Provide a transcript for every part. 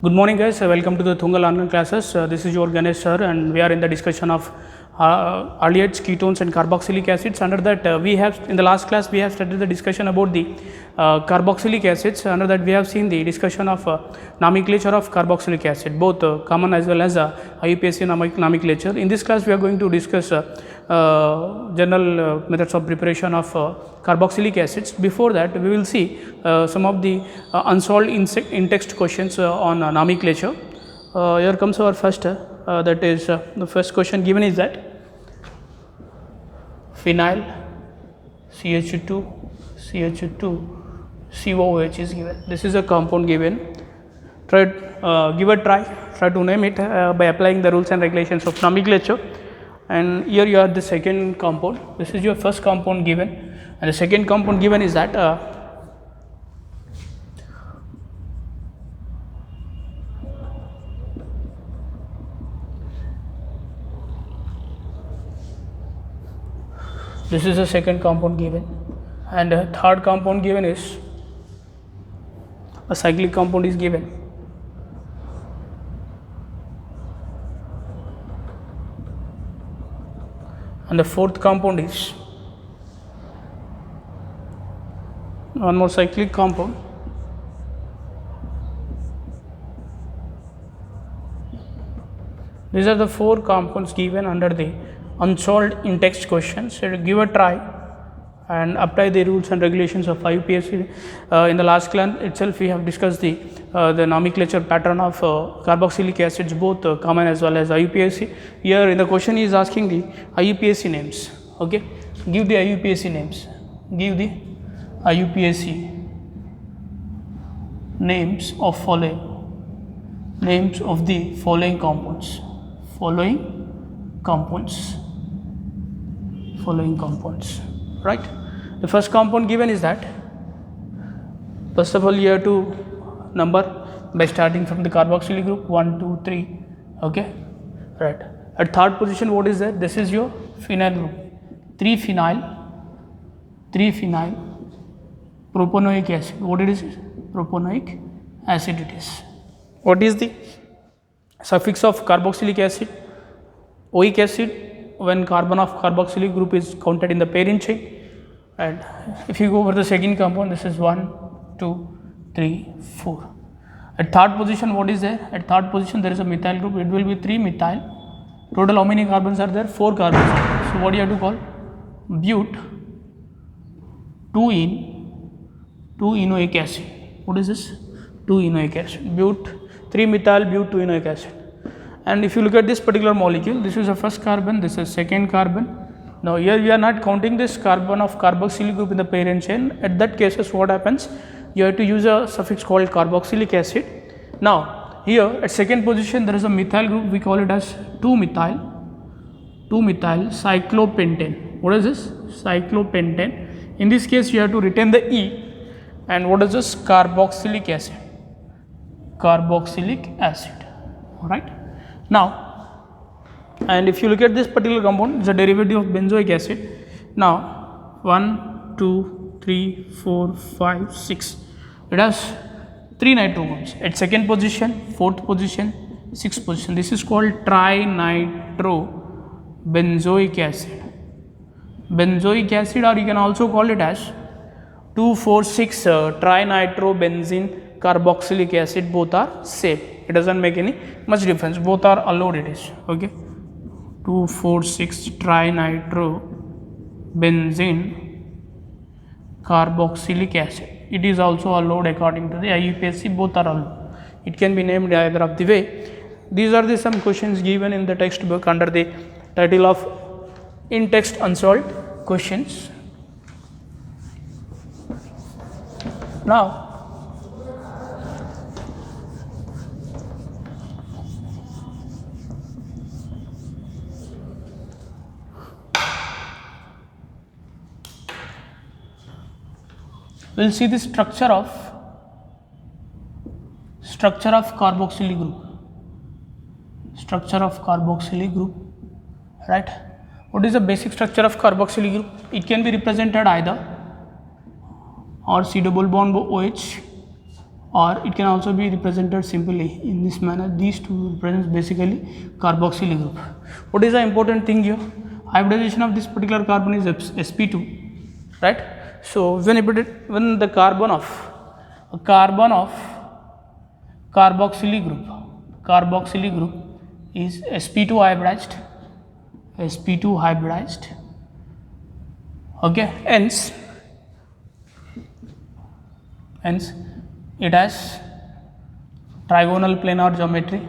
Good morning, guys. Welcome to the Thungal online classes. This is your Ganesh sir, and we are in the discussion of aldehydes, ketones, and carboxylic acids. Under that, we have in the last class we have started the discussion about the carboxylic acids. Under that, we have seen the discussion of nomenclature of carboxylic acid, both common as well as IUPAC nomenclature. In this class, we are going to discuss general methods of preparation of carboxylic acids. Before that, we will see some of the unsolved in-text questions on nomenclature. Here comes our first, that is the first question given is that phenyl CH2 COOH is given. This is a compound given. Give a try to name it by applying the rules and regulations of nomenclature. And here you have the second compound. This is your first compound given, and the second compound given is that this is the second compound given, and the third compound given is a cyclic compound is given. And the fourth compound is one more cyclic compound. These are the four compounds given under the unsolved in-text questions. So give a try and apply the rules and regulations of IUPAC. In the last class itself, we have discussed the nomenclature pattern of carboxylic acids, both common as well as IUPAC. Here in the question is asking the IUPAC names. Okay, give the IUPAC names. Give the IUPAC names of following names of the following compounds. Following compounds. Right. The first compound given is that, first of all, you have to number by starting from the carboxylic group 1, 2, 3. Okay, right. At third position, what is that? This is your phenyl group. 3 phenyl propanoic acid. What it is? Propanoic acid it is. What is the suffix of carboxylic acid? Oic acid, when carbon of carboxylic group is counted in the parent chain. And if you go over the second compound, this is 1, 2, 3, 4. At third position, what is there? At third position, there is a methyl group. It will be 3 methyl. Total how many carbons are there? 4 carbons are there. So what do you have to call? But 2-enoic acid. What is this? 2-enoic acid. But 3 methyl but 2-enoic acid. And if you look at this particular molecule, this is the first carbon, this is second carbon. Now here we are not counting this carbon of carboxylic group in the parent chain. At that cases, what happens? You have to use a suffix called carboxylic acid. Now here at second position, there is a methyl group. We call it as 2-methyl cyclopentane. What is this? Cyclopentane. In this case, you have to retain the E. And what is this? Carboxylic acid. All right. Now, and if you look at this particular compound, it's a derivative of benzoic acid. Now 1, 2, 3, 4, 5, 6. It has 3 nitro groups at second position, fourth position, sixth position. This is called trinitrobenzoic acid. Benzoic acid, or you can also call it as 2,4,6 trinitrobenzene carboxylic acid. Both are same. It doesn't make any much difference. Both are allowed. It is okay. 2,4,6 trinitrobenzene carboxylic acid. It is also allowed according to the IUPAC. Both are allowed. It can be named either of the way. These are the some questions given in the textbook under the title of in-text unsolved questions. Now, we will see the structure of carboxylic group. Right. What is the basic structure of carboxylic group? It can be represented either or C double bond OH or it can also be represented simply in this manner. These two represents basically carboxyl group. What is the important thing here? Hybridization of this particular carbon is sp2, right? So when the carbon of carboxyl group is sp2 hybridized, okay, hence it has trigonal planar geometry,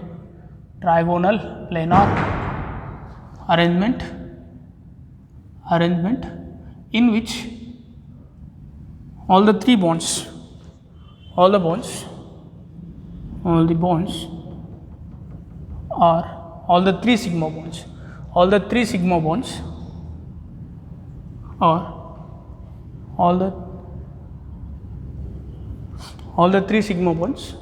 trigonal planar arrangement in which all the bonds are all the three sigma bonds are all the three sigma bonds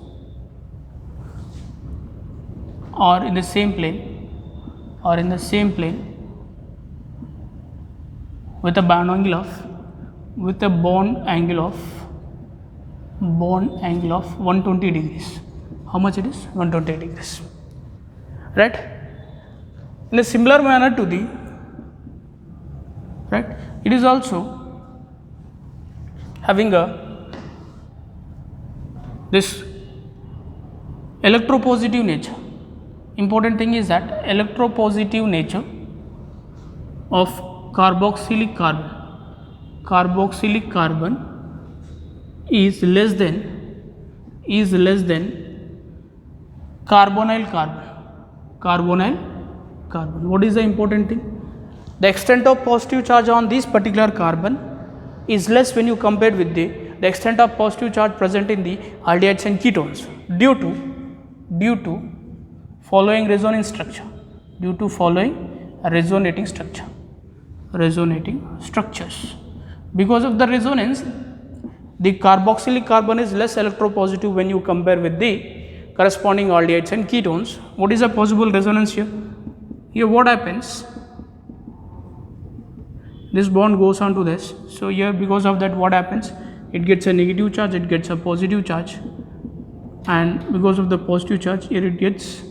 are in the same plane with a bond angle of 120 degrees. How much it is? 120 degrees, right? In a similar manner to the, right, it is also having this electropositive nature. Important thing is that electropositive nature of carboxylic carbon is less than carbonyl carbon. What is the important thing? The extent of positive charge on this particular carbon is less when you compare with the extent of positive charge present in the aldehydes and ketones due to following resonating structures. Because of the resonance, the carboxylic carbon is less electropositive when you compare with the corresponding aldehydes and ketones. What is a possible resonance here? Here what happens? This bond goes on to this. So here, because of that, what happens? It gets a negative charge, it gets a positive charge, and because of the positive charge, here it gets.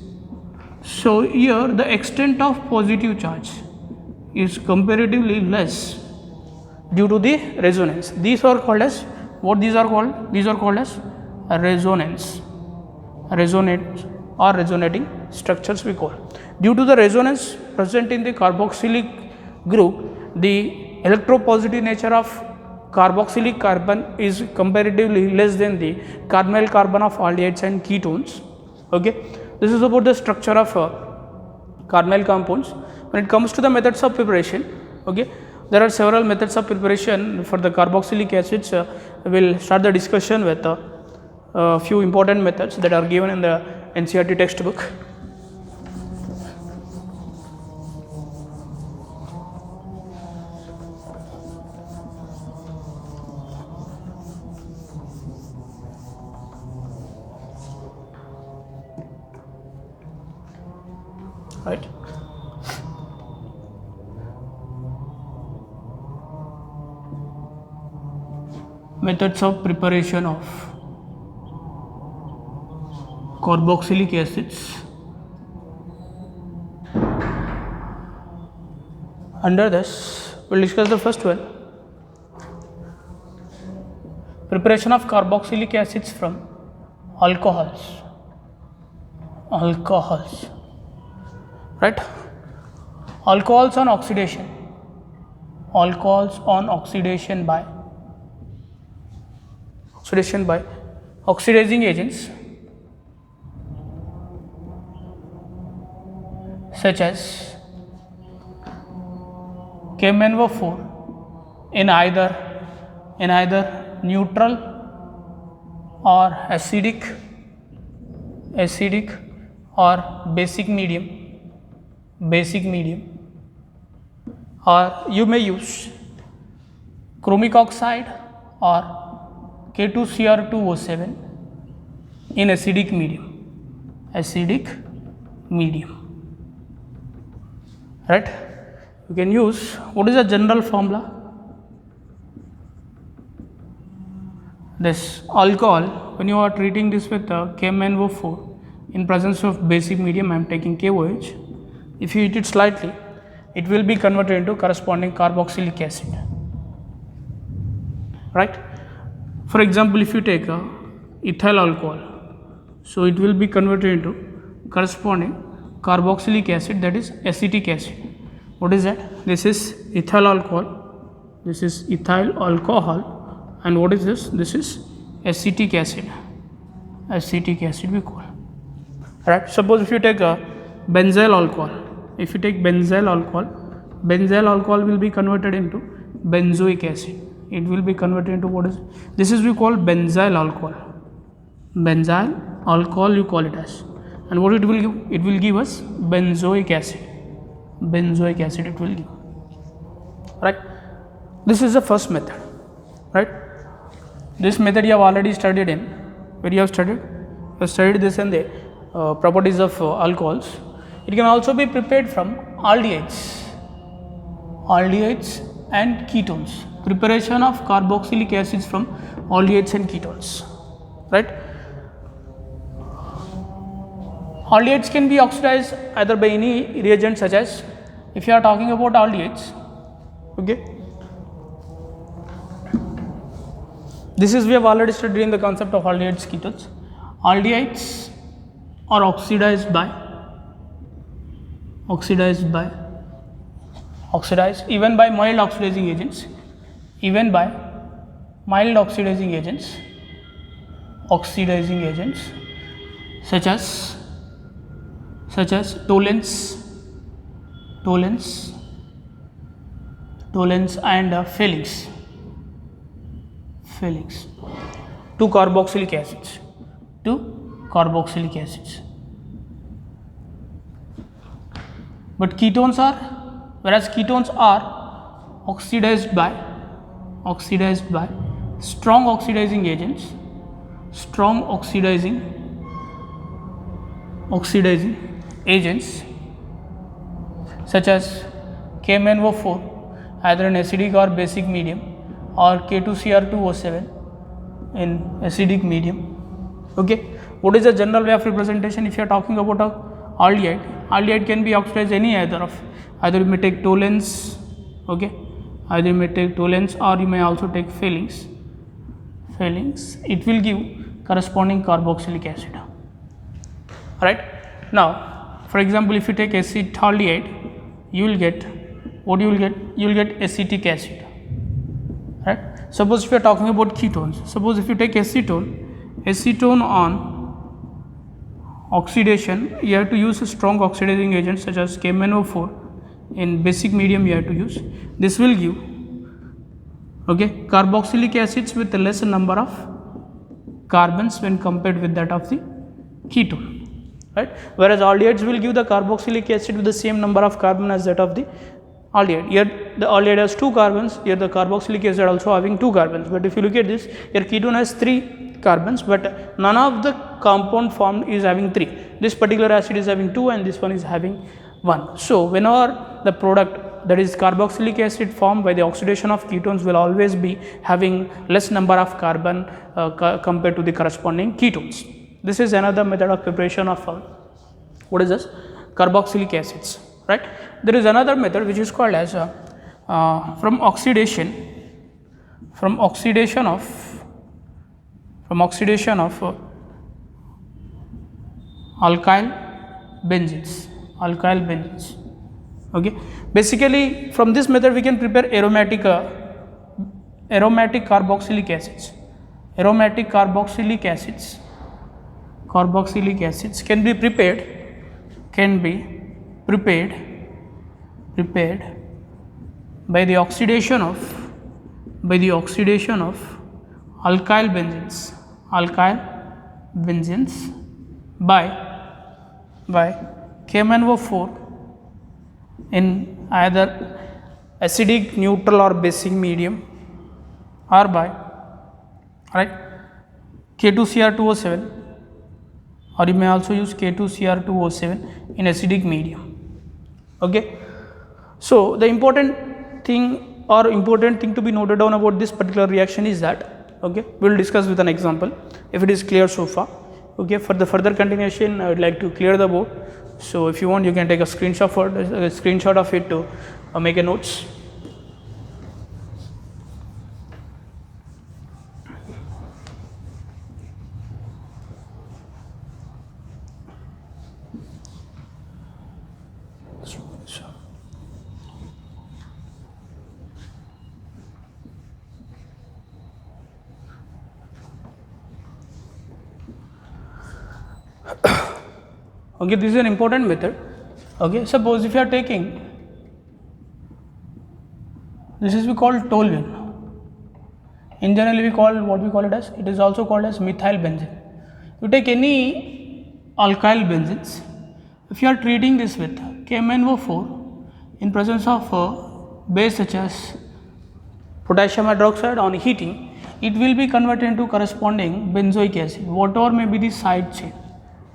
So here the extent of positive charge is comparatively less due to the resonance. These are called as what? These are called as resonance or resonating structures we call. Due to the resonance present in the carboxylic group, the electropositive nature of carboxylic carbon is comparatively less than the carbonyl carbon of aldehydes and ketones. Okay, this is about the structure of carbonyl compounds. When it comes to the methods of preparation, okay, there are several methods of preparation for the carboxylic acids. We will start the discussion with a few important methods that are given in the NCERT textbook. Right. Methods of preparation of carboxylic acids. Under this, we'll discuss the first one. Preparation of carboxylic acids from alcohols. Right? Alcohols on oxidation by oxidizing agents such as KMnO4 in either neutral or acidic or basic medium, or you may use chromic oxide or K2Cr2O7 in acidic medium. Right? You can use, what is the general formula? this alcohol, when you are treating this with KMnO4 in presence of basic medium, I am taking KOH. If you heat it slightly, it will be converted into corresponding carboxylic acid, right? For example, if you take ethyl alcohol, so it will be converted into corresponding carboxylic acid, that is acetic acid. What is that? This is ethyl alcohol, this is ethyl alcohol, and what is this? This is acetic acid. Acetic acid we call, right? Suppose if you take a benzyl alcohol, if you take benzyl alcohol will be converted into benzoic acid. It will be converted into what is this is we call benzyl alcohol. Benzyl alcohol you call it as, and what it will give? It will give us benzoic acid. Benzoic acid it will give, right? This is the first method, right? This method you have already studied in, where you have studied this and the properties of alcohols. It can also be prepared from aldehydes and ketones. Preparation of carboxylic acids from aldehydes and ketones, right? Aldehydes can be oxidized either by any reagent, such as, if you are talking about aldehydes, okay, this is we have already studied in the concept of aldehydes, ketones. Aldehydes are oxidized even by mild oxidizing agents, such as toluenes and phthalate. Two carboxylic acids. But ketones are oxidized by strong oxidizing agents, such as KMnO4, either in acidic or basic medium, or K2Cr2O7 in acidic medium. Okay, what is the general way of representation? If you are talking about a aldehyde can be oxidized either you may take toluenes, okay, or you may also take phthalates. It will give corresponding carboxylic acid, right? Now, for example, if you take acetaldehyde, you will get acetic acid, right? Suppose if you are talking about ketones, suppose if you take acetone on oxidation, you have to use a strong oxidizing agent such as KMnO4. In basic medium you have to use, this will give, okay, carboxylic acids with a lesser number of carbons when compared with that of the ketone, right? Whereas aldehydes will give the carboxylic acid with the same number of carbon as that of the aldehyde. Here the aldehyde has 2 carbons, here the carboxylic acid also having 2 carbons. But if you look at this, here ketone has 3 carbons, but none of the compound formed is having 3. This particular acid is having 2 and this one is having 1. So whenever the product, that is carboxylic acid, formed by the oxidation of ketones will always be having less number of carbon compared to the corresponding ketones. This is another method of preparation of what is this? Carboxylic acids, right? There is another method which is called as from oxidation of alkyl benzenes. Okay, basically from this method we can prepare aromatic carboxylic acids. Aromatic carboxylic acids can be prepared by the oxidation of alkyl benzenes by KMnO4 in either acidic, neutral or basic medium, or by, right, K2Cr2O7, or you may also use K2Cr2O7 in acidic medium. Okay, so the important thing to be noted down about this particular reaction is that Okay, we will discuss with an example if it is clear so far. Okay, for the further continuation I would like to clear the board. So if you want, you can take a screenshot of it to make a notes. Okay, this is an important method. Okay, suppose if you are taking, this is we call toluene. In general we call what we call it as, it is also called as methyl benzene. You take any alkyl benzenes, if you are treating this with KMnO4 in presence of a base such as potassium hydroxide, on heating it will be converted into corresponding benzoic acid, whatever may be the side chain.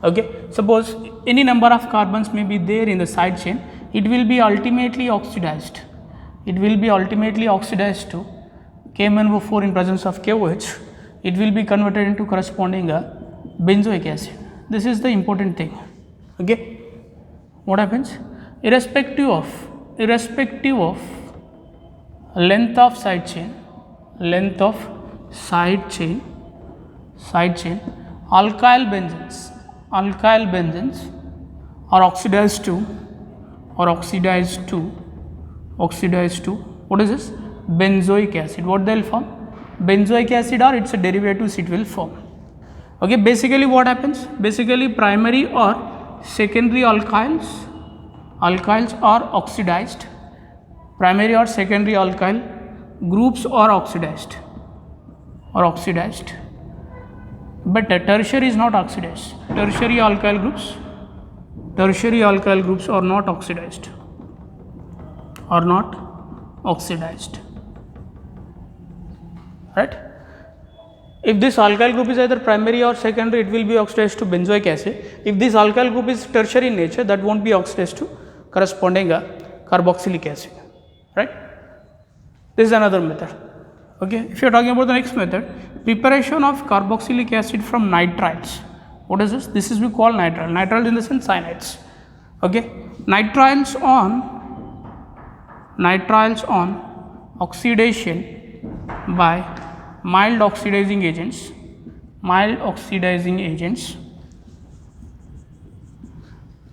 Okay, suppose any number of carbons may be there in the side chain, it will be ultimately oxidized. It will be ultimately oxidized to KMnO4 in presence of KOH. It will be converted into corresponding benzoic acid. This is the important thing. Okay, what happens? Irrespective of length of side chain, alkyl benzenes are oxidized to what is this? Benzoic acid. What they will form? Benzoic acid, or its derivatives it will form. Okay, basically what happens? Basically primary or secondary alkyls are oxidized. Primary or secondary alkyl groups are oxidized, but tertiary is not oxidized. Tertiary alkyl groups are not oxidized, right? If this alkyl group is either primary or secondary, it will be oxidized to benzoic acid. If this alkyl group is tertiary in nature, that won't be oxidized to corresponding carboxylic acid, right? This is another method. Okay, if you are talking about the next method, preparation of carboxylic acid from nitriles. What is this? This is we call nitrile. Nitrile in the sense cyanides. Okay, nitriles on oxidation by mild oxidizing agents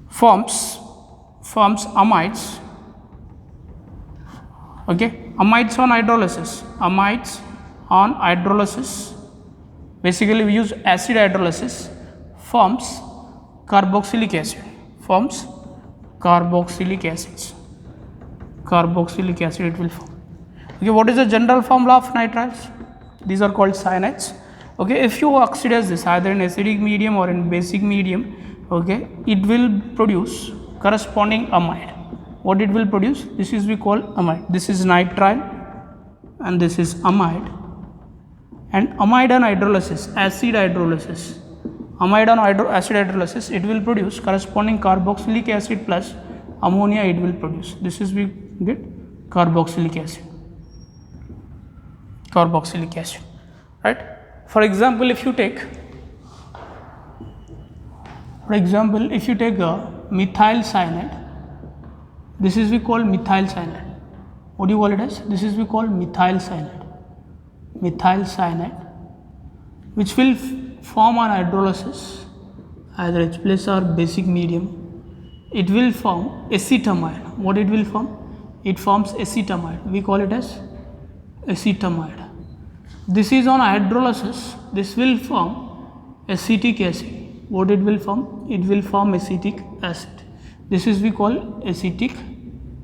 forms amides. Okay, amides on hydrolysis, basically we use acid hydrolysis, forms carboxylic acid, it will form. Okay, what is the general formula of nitriles? These are called cyanides. Okay, if you oxidize this either in acidic medium or in basic medium, okay, it will produce corresponding amide. What it will produce? This is we call amide. This is nitrile and this is amide. And amide on hydrolysis, acid hydrolysis, it will produce corresponding carboxylic acid plus ammonia it will produce. This is we get carboxylic acid, right? For example, if you take a methyl cyanide, this is we call methyl cyanide. What do you call it as? This is we call methyl cyanide, which will form on hydrolysis either H plus or basic medium. It will form acetamide. What it will form? It forms acetamide. We call it as acetamide. This is on hydrolysis. This will form acetic acid. What it will form? It will form acetic acid. This is we call acetic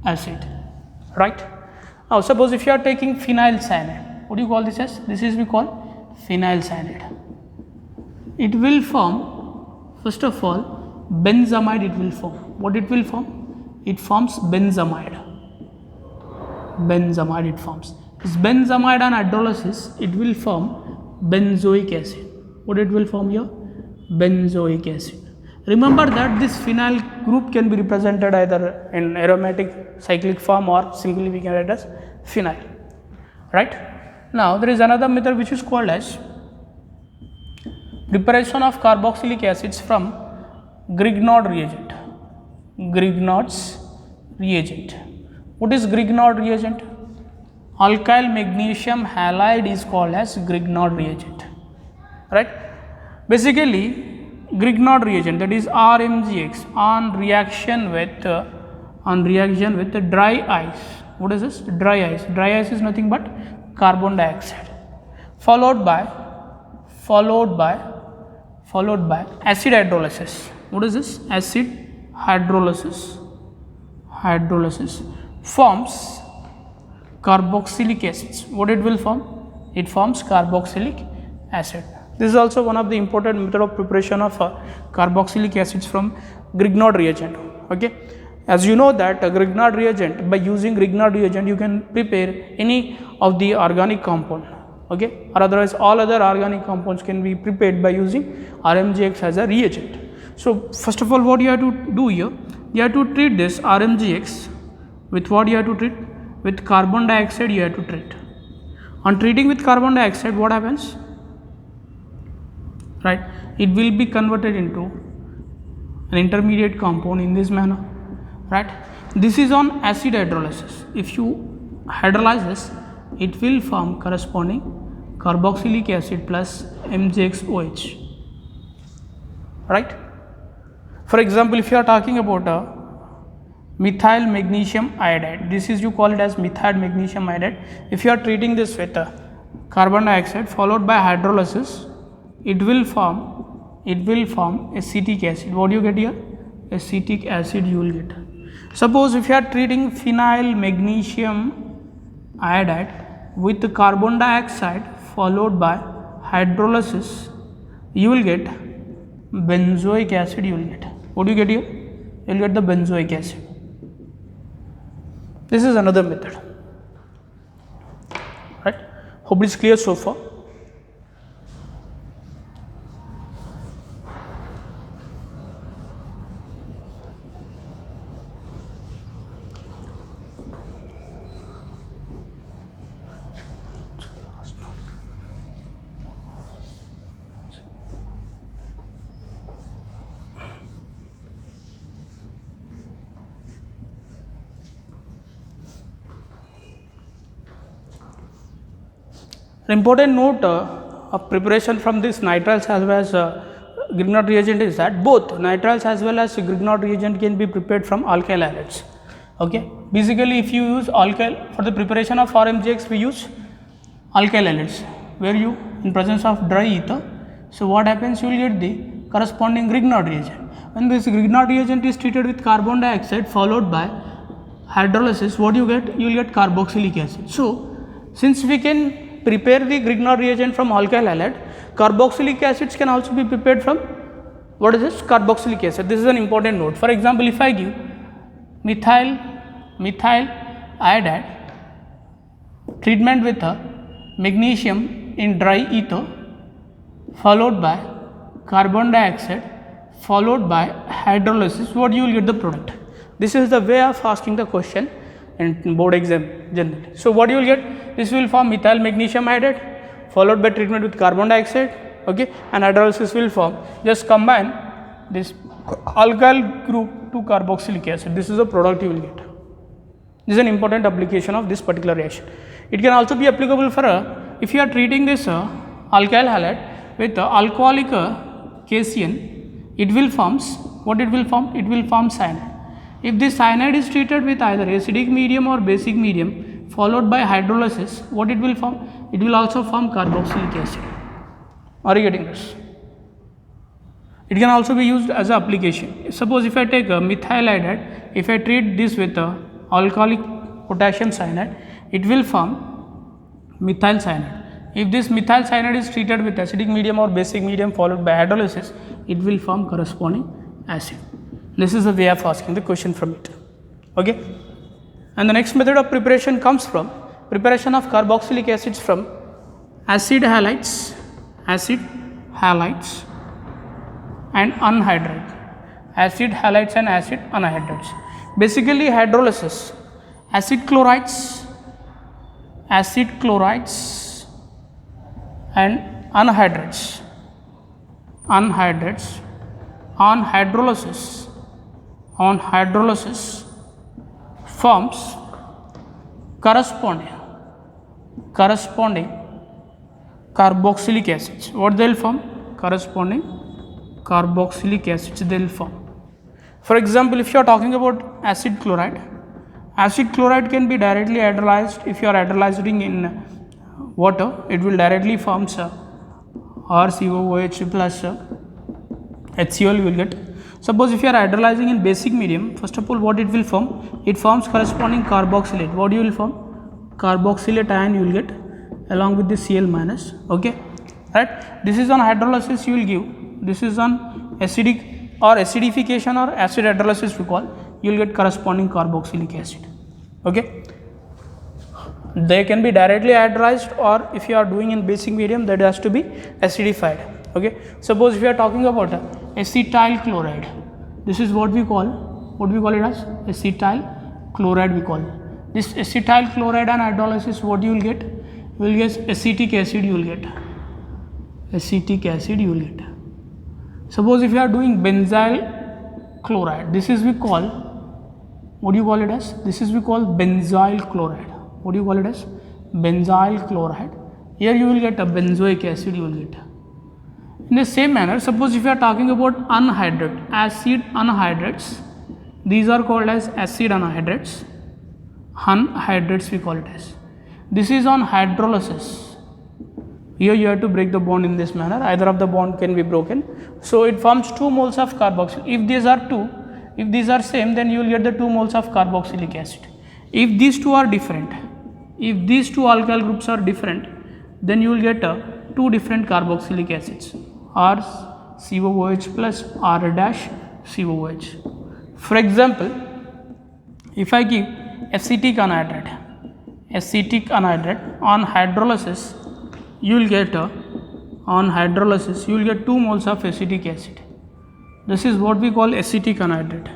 acid, right? Now suppose if you are taking phenyl cyanide, what do you call this as? This is we call phenyl cyanide. It will form, first of all, benzamide it will form. What it will form? It forms benzamide. It forms. This benzamide on hydrolysis, it will form benzoic acid. What it will form here? Benzoic acid. Remember that this phenyl group can be represented either in aromatic cyclic form or simply we can write as phenyl, right? Now there is another method which is called as preparation of carboxylic acids from Grignard reagent. Grignard's reagent. What is Grignard reagent? Alkyl magnesium halide is called as Grignard reagent, right? Basically, Grignard reagent, that is RMGX, on reaction with dry ice. What is this? Dry ice. Dry ice is nothing but carbon dioxide, followed by acid hydrolysis. What is this? Acid hydrolysis forms carboxylic acids. What it will form? It forms carboxylic acid. This is also one of the important method of preparation of carboxylic acids from Grignard reagent. Okay, as you know that Grignard reagent, by using Grignard reagent you can prepare any of the organic compound. Okay, or otherwise all other organic compounds can be prepared by using RMGX as a reagent. So first of all, what you have to do here, you have to treat this RMGX with what you have to treat? With carbon dioxide you have to treat. On treating with carbon dioxide, what happens? Right, it will be converted into an intermediate compound in this manner, right? This is on acid hydrolysis. If you hydrolyze this, it will form corresponding carboxylic acid plus MgXOH, right? For example, if you are talking about a methyl magnesium iodide, this is, you call it as methyl magnesium iodide. If you are treating this with carbon dioxide followed by hydrolysis, it will form acetic acid. What do you get here? Acetic acid you will get. Suppose if you are treating phenyl magnesium iodide with the carbon dioxide followed by hydrolysis, you will get benzoic acid. You will get, what do you get here? You will get the benzoic acid. This is another method, right? Hope it is clear so far. An important note of preparation from this nitriles as well as Grignard reagent is that both nitriles as well as Grignard reagent can be prepared from alkyl halides. Okay, basically if you use alkyl for the preparation of RMGX, we use alkyl halides where you in presence of dry ether. So what happens? You will get the corresponding Grignard reagent. When this Grignard reagent is treated with carbon dioxide followed by hydrolysis, what you get? You will get carboxylic acid. So since we can prepare the Grignard reagent from alkyl halide, carboxylic acids can also be prepared from, what is this? Carboxylic acid. This is an important note. For example, if I give methyl iodide treatment with a magnesium in dry ether followed by carbon dioxide followed by hydrolysis, what you will get the product. This is the way of asking the question in board exam generally. So what you will get? This will form methyl magnesium iodide followed by treatment with carbon dioxide, okay, and hydrolysis will form. Just combine this alkyl group to carboxylic acid. This is the product you will get. This is an important application of this particular reaction. It can also be applicable for if you are treating this alkyl halide with alcoholic cation, it will forms, what it will form? It will form cyanide. If this cyanide is treated with either acidic medium or basic medium followed by hydrolysis, what it will form? It will also form carboxylic acid. Are you getting this? It can also be used as an application. Suppose if I take a methyl iodide, if I treat this with alcoholic potassium cyanide, it will form methyl cyanide. If this methyl cyanide is treated with acidic medium or basic medium followed by hydrolysis, it will form corresponding acid. This is the way of asking the question from it. Okay. And the next method of preparation comes from preparation of carboxylic acids from acid halides and anhydride. Acid halides and acid anhydrides. Basically hydrolysis, acid chlorides and anhydrates on hydrolysis forms corresponding carboxylic acids. What they will form? Corresponding carboxylic acids they will form. For example, if you are talking about acid chloride can be directly hydrolyzed. If you are hydrolyzing in water, it will directly form RCOOH plus HCl you will get. Suppose if you are hydrolyzing in basic medium, first of all what it will form? It forms corresponding carboxylate. What you will form? Carboxylate ion you will get along with the Cl minus. Okay, right? This is on hydrolysis you will give. This is on acidic or acidification or acid hydrolysis we call. You will get corresponding carboxylic acid. Okay, they can be directly hydrolyzed, or if you are doing in basic medium, that has to be acidified. Okay, suppose if you are talking about acetyl chloride, this is what we call it as acetyl chloride we call. This acetyl chloride and hydrolysis, what you will get? You will get acetic acid you will get. Suppose if you are doing benzyl chloride, this is we call, what do you call it as? This is we call benzyl chloride. What do you call it as? Benzyl chloride. Here you will get a benzoic acid you will get. In the same manner, suppose if you are talking about acid anhydrates, these are called as acid anhydrates. Anhydrates we call it as. This is on hydrolysis. Here you have to break the bond in this manner. Either of the bond can be broken. So it forms 2 moles of carboxyl. If these are same, then you will get the 2 moles of carboxylic acid. If these two are different, if these two alkyl groups are different, then you will get 2 different carboxylic acids, RCOOH plus R-COOH. For example, if I give acetic anhydride on hydrolysis, you will get 2 moles of acetic acid. This is what we call acetic anhydride.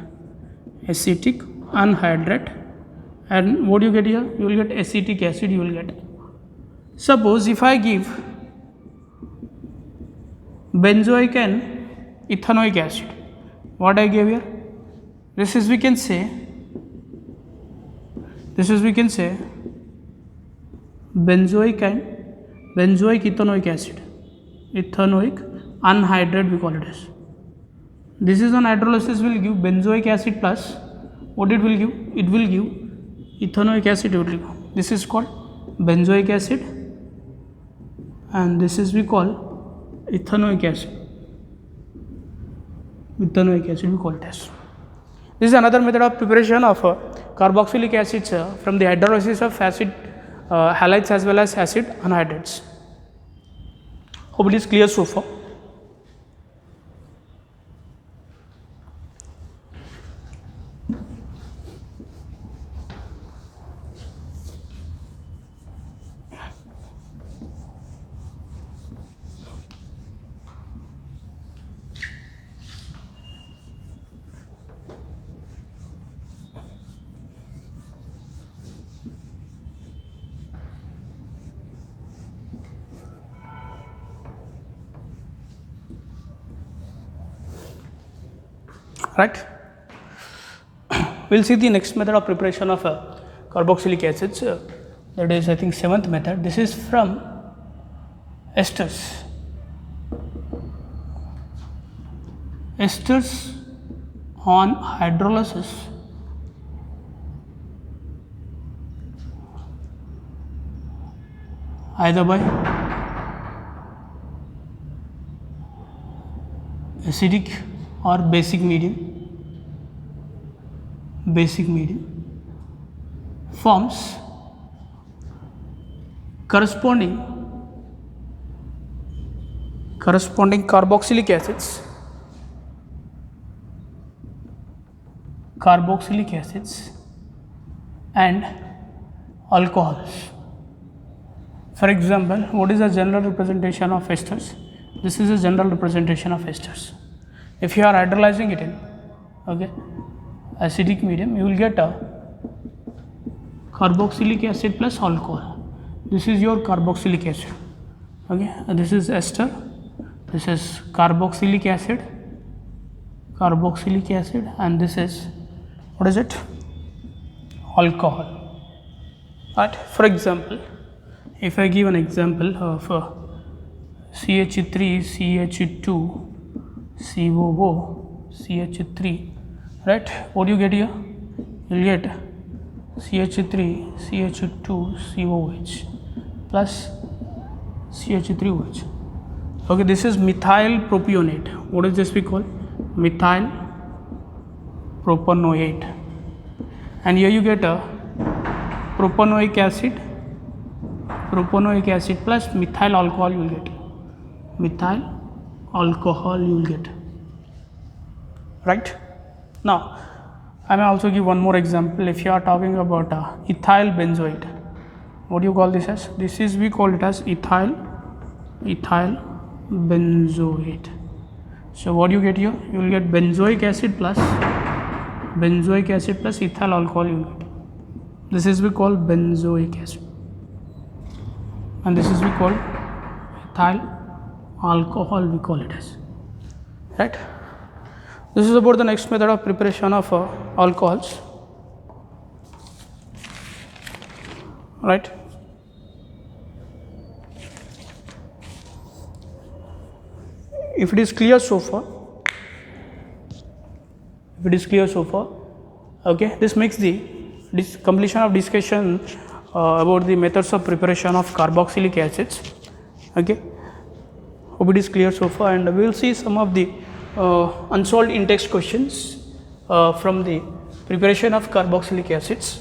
And what you get here? You will get acetic acid you will get. Suppose if I give benzoic and ethanoic acid, what I gave here? This is we can say benzoic ethanoic acid, ethanoic anhydride we call it as. This is on hydrolysis will give benzoic acid plus what it will give? It will give ethanoic acid. This is called benzoic acid and this is we call ethanoic acid. We call it as. This is another method of preparation of carboxylic acids from the hydrolysis of acid halides as well as acid anhydrates. Hope it is clear so far. Right. We'll see the next method of preparation of carboxylic acids. That is, I think, 7th method. This is from esters. Esters on hydrolysis either by acidic or basic medium forms corresponding carboxylic acids and alcohols. For example, what is the general representation of esters? This is a general representation of esters. If you are hydrolyzing it in acidic medium, you will get a carboxylic acid plus alcohol. This is your carboxylic acid. Okay, this is ester, this is carboxylic acid, and this is, what is it, alcohol. Right, for example, if I give an example of CH3 CH2 COO CH3, right, what do you get here? You will get CH3 CH2 COH plus CH3OH. Okay, this is methyl propionate. What is this we call? Methyl propanoate. And here you get a propanoic acid plus methyl alcohol you will get. Methyl alcohol you will get. Right? Now, I may also give one more example. If you are talking about ethyl benzoate, what do you call this as? This is, we call it as ethyl benzoate. So what do you get here? You will get benzoic acid plus ethyl alcohol you will get. This is we call benzoic acid, and this is we call ethyl alcohol, we call it as. Right? This is about the next method of preparation of alcohols. Right? If it is clear so far, okay, this makes the completion of discussion about the methods of preparation of carboxylic acids. Okay, hope it is clear so far, and we will see some of the unsolved in-text questions from the preparation of carboxylic acids.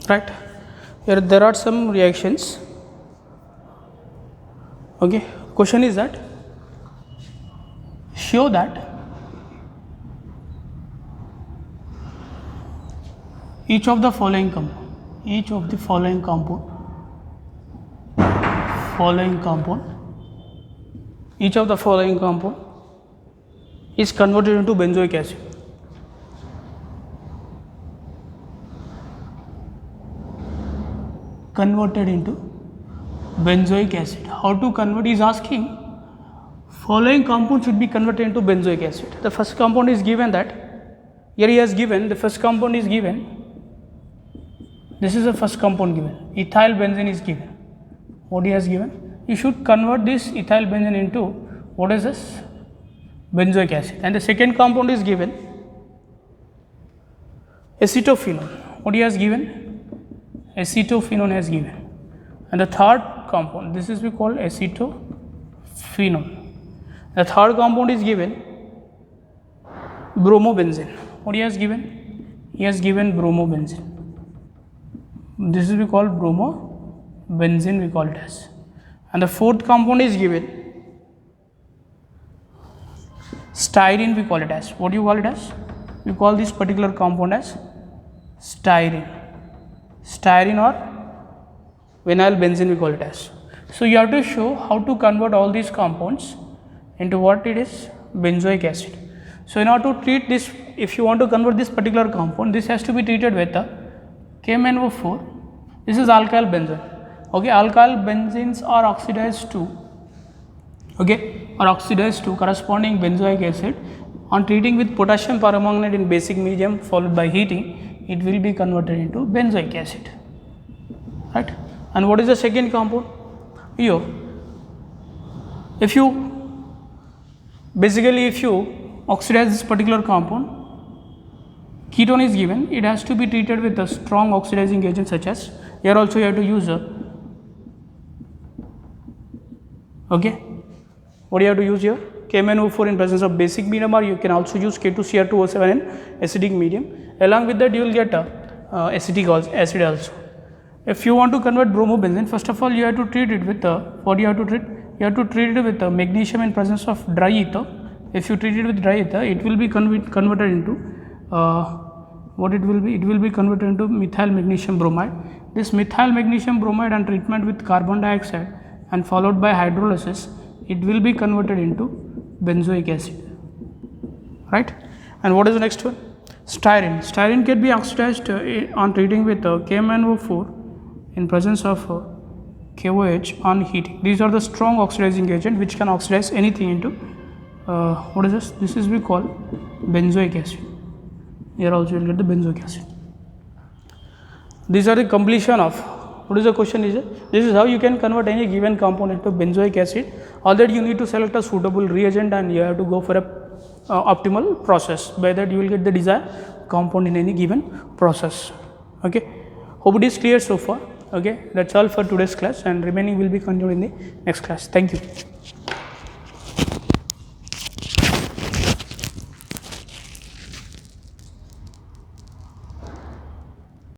Right, here there are some reactions. Okay, question is that show that each of the following compound is converted into benzoic acid. How to convert is asking. Following compound should be converted into benzoic acid. The first compound is given that, here he has given, the first compound is given. This is the first compound given. Ethyl benzene is given. What he has given? You should convert this ethyl benzene into, what is this? Benzoic acid. And the second compound is given acetophenone. What he has given? Acetophenone has given. And the third compound, this is we call acetophenone. The third compound is given bromobenzene. What he has given? He has given bromobenzene. This is we call bromobenzene, we call it as. And the fourth compound is given styrene, we call it as. What do you call it as? We call this particular compound as styrene. Styrene or vinyl benzene, we call it as. So you have to show how to convert all these compounds into what it is, benzoic acid. So in order to treat this, if you want to convert this particular compound, this has to be treated with a KMnO4. This is alkyl benzene. Okay, alkyl benzenes are oxidized to, corresponding benzoic acid. On treating with potassium permanganate in basic medium followed by heating, it will be converted into benzoic acid. Right? And what is the second compound? Here, if you oxidize this particular compound, ketone is given, it has to be treated with a strong oxidizing agent such as, here also you have to use what do you have to use here? KMnO4 in presence of basic medium, or you can also use K2Cr2O7 in acidic medium. Along with that, you will get acetic acid also. If you want to convert bromobenzene, first of all you have to treat it with what you have to treat? You have to treat it with magnesium in presence of dry ether. If you treat it with dry ether, it will be converted into what it will be? It will be converted into methyl magnesium bromide. This methyl magnesium bromide and treatment with carbon dioxide and followed by hydrolysis, it will be converted into benzoic acid. Right? And what is the next one? Styrene. Styrene can be oxidized on treating with KMnO4 in presence of KOH on heating. These are the strong oxidizing agent which can oxidize anything into what is this? This is we call benzoic acid. Here also you will get the benzoic acid. These are the completion of what is the question is this is how you can convert any given component to benzoic acid. All that you need to select a suitable reagent and you have to go for a optimal process. By that you will get the desired compound in any given process. Okay, hope it is clear so far. Okay, that's all for today's class, and remaining will be continued in the next class. Thank you.